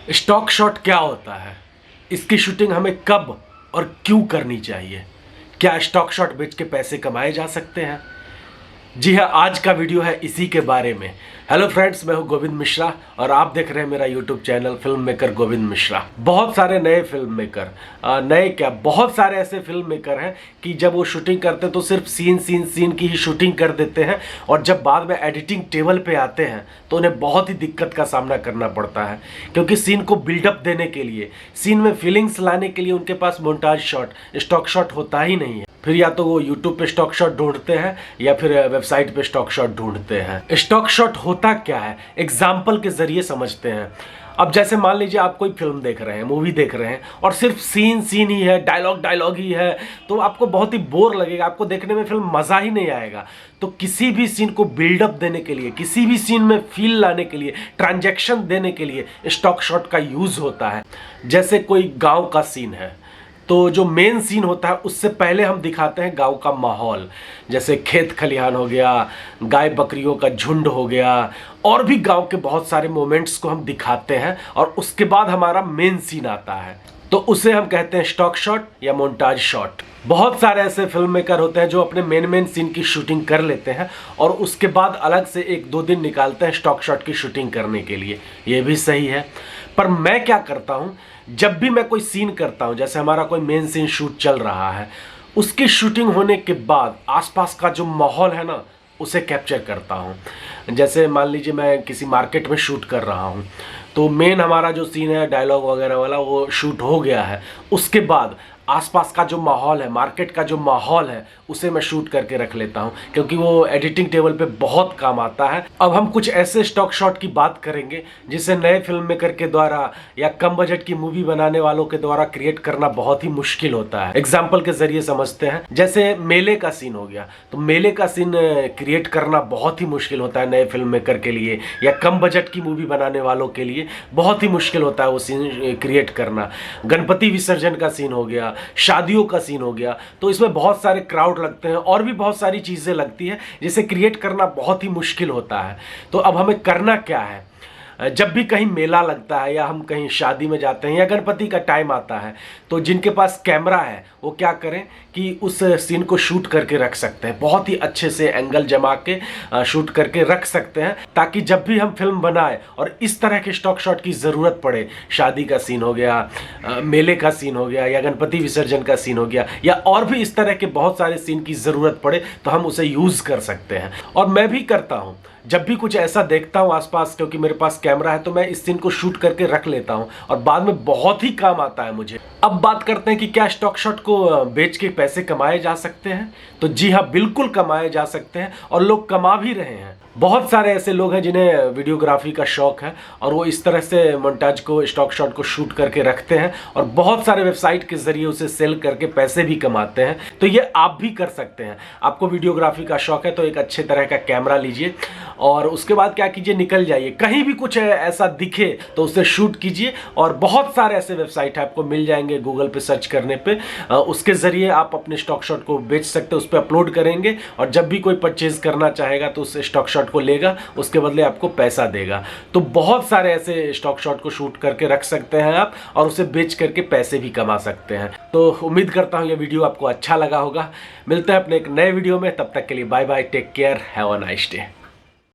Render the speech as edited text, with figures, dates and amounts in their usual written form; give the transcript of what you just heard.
Stock shot क्या होता है, इसकी शूटिंग हमें कब और क्यों करनी चाहिए, क्या स्टॉक शॉट बेच के पैसे कमाए जा सकते हैं। जी हाँ, आज का वीडियो है इसी के बारे में। हेलो फ्रेंड्स, मैं हूं गोविंद मिश्रा और आप देख रहे हैं मेरा YouTube channel film maker Govind Mishra. बहुत सारे नए फिल्म मेकर, बहुत सारे ऐसे फिल्म मेकर हैं कि जब वो शूटिंग करते हैं तो सिर्फ सीन की ही शूटिंग कर देते हैं और जब बाद में एडिटिंग टेबल पे आते हैं तो उन्हें बहुत ही दिक्कत का सामना करना पड़ता है, क्योंकि सीन को बिल्डअप देने के लिए, सीन में फीलिंग्स लाने के लिए उनके पास मोन्टाज शॉट, स्टॉक शॉट होता ही नहीं है। फिर या तो वो यूट्यूब पे स्टॉक शॉट ढूंढते हैं या फिर वेबसाइट पे स्टॉक शॉट ढूंढते हैं। स्टॉक शॉट होता क्या है, एग्जाम्पल के जरिए समझते हैं। अब जैसे मान लीजिए आप कोई फिल्म देख रहे हैं, मूवी देख रहे हैं और सिर्फ सीन ही है, डायलॉग ही है, तो आपको बहुत ही बोर लगेगा, आपको देखने में फिल्म मज़ा ही नहीं आएगा। तो किसी भी सीन को बिल्डअप देने के लिए, किसी भी सीन में फील लाने के लिए, ट्रांजैक्शन देने के लिए स्टॉक शॉट का यूज़ होता है। जैसे कोई गाँव का सीन है तो जो मेन सीन होता है उससे पहले हम दिखाते हैं गांव का माहौल, जैसे खेत खलिहान हो गया, गाय बकरियों का झुंड हो गया, और भी गांव के बहुत सारे मोमेंट्स को हम दिखाते हैं और उसके बाद हमारा मेन सीन आता है, तो उसे हम कहते हैं स्टॉक शॉट या मोन्टाज शॉट। बहुत सारे ऐसे फिल्म मेकर होते हैं जो अपने मेन सीन की शूटिंग कर लेते हैं और उसके बाद अलग से 1-2 दिन निकालते हैं स्टॉक शॉट की शूटिंग करने के लिए। ये भी सही है, पर मैं क्या करता हूँ, जब भी मैं कोई सीन करता हूँ, जैसे हमारा कोई मेन सीन शूट चल रहा है, उसकी शूटिंग होने के बाद आसपास का जो माहौल है ना, उसे कैप्चर करता हूँ। जैसे मान लीजिए मैं किसी मार्केट में शूट कर रहा हूँ, तो मेन हमारा जो सीन है डायलॉग वगैरह वाला वो शूट हो गया है, उसके बाद आसपास का जो माहौल है, मार्केट का जो माहौल है, उसे मैं शूट करके रख लेता हूं, क्योंकि वो एडिटिंग टेबल पे बहुत काम आता है। अब हम कुछ ऐसे स्टॉक शॉट की बात करेंगे जिसे नए फिल्म मेकर के द्वारा या कम बजट की मूवी बनाने वालों के द्वारा क्रिएट करना बहुत ही मुश्किल होता है। एग्जाम्पल के जरिए समझते हैं। जैसे मेले का सीन हो गया, तो मेले का सीन क्रिएट करना बहुत ही मुश्किल होता है नए फिल्म मेकर के लिए, या कम बजट की मूवी बनाने वालों के लिए बहुत ही मुश्किल होता है वो सीन क्रिएट करना। गणपति विसर्जन का सीन हो गया, शादियों का सीन हो गया, तो इसमें बहुत सारे क्राउड लगते हैं और भी बहुत सारी चीजें लगती है जिसे क्रिएट करना बहुत ही मुश्किल होता है। तो अब हमें करना क्या है, जब भी कहीं मेला लगता है या हम कहीं शादी में जाते हैं या गणपति का टाइम आता है, तो जिनके पास कैमरा है वो क्या करें कि उस सीन को शूट करके रख सकते हैं, बहुत ही अच्छे से एंगल जमा के शूट करके रख सकते हैं, ताकि जब भी हम फिल्म बनाए और इस तरह के स्टॉक शॉट की ज़रूरत पड़े, शादी का सीन हो गया, मेले का सीन हो गया, या गणपति विसर्जन का सीन हो गया, या और भी इस तरह के बहुत सारे सीन की ज़रूरत पड़े, तो हम उसे यूज़ कर सकते हैं। और मैं भी करता हूँ, जब भी कुछ ऐसा देखता हूँ आसपास, क्योंकि मेरे पास कैमरा है, तो मैं इस सीन को शूट करके रख लेता हूँ और बाद में बहुत ही काम आता है मुझे। अब बात करते हैं कि क्या स्टॉक शॉट को बेच के पैसे कमाए जा सकते हैं। तो जी हाँ, बिल्कुल कमाए जा सकते हैं और लोग कमा भी रहे हैं। बहुत सारे ऐसे लोग हैं जिन्हें वीडियोग्राफी का शौक है और वो इस तरह से मोन्टाज को, स्टॉक शॉट को शूट करके रखते हैं और बहुत सारे वेबसाइट के जरिए उसे सेल करके पैसे भी कमाते हैं। तो ये आप भी कर सकते हैं। आपको वीडियोग्राफी का शौक है तो एक अच्छे तरह का कैमरा लीजिए और उसके बाद क्या कीजिए, निकल जाइए, कहीं भी कुछ ऐसा दिखे तो उसे शूट कीजिए। और बहुत सारे ऐसे वेबसाइट है, आपको मिल जाएंगे गूगल पे सर्च करने पे, उसके जरिए आप अपने स्टॉक शॉट को बेच सकते हैं, उस पर अपलोड करेंगे और जब भी कोई परचेज करना चाहेगा तो उस स्टॉक शॉट को लेगा, उसके बदले आपको पैसा देगा। तो बहुत सारे ऐसे स्टॉक शॉट को शूट करके रख सकते हैं आप और उसे बेच करके पैसे भी कमा सकते हैं। तो उम्मीद करता हूँ ये वीडियो आपको अच्छा लगा होगा। मिलते हैं अपने एक नए वीडियो में, तब तक के लिए bye bye, take care, have a nice day.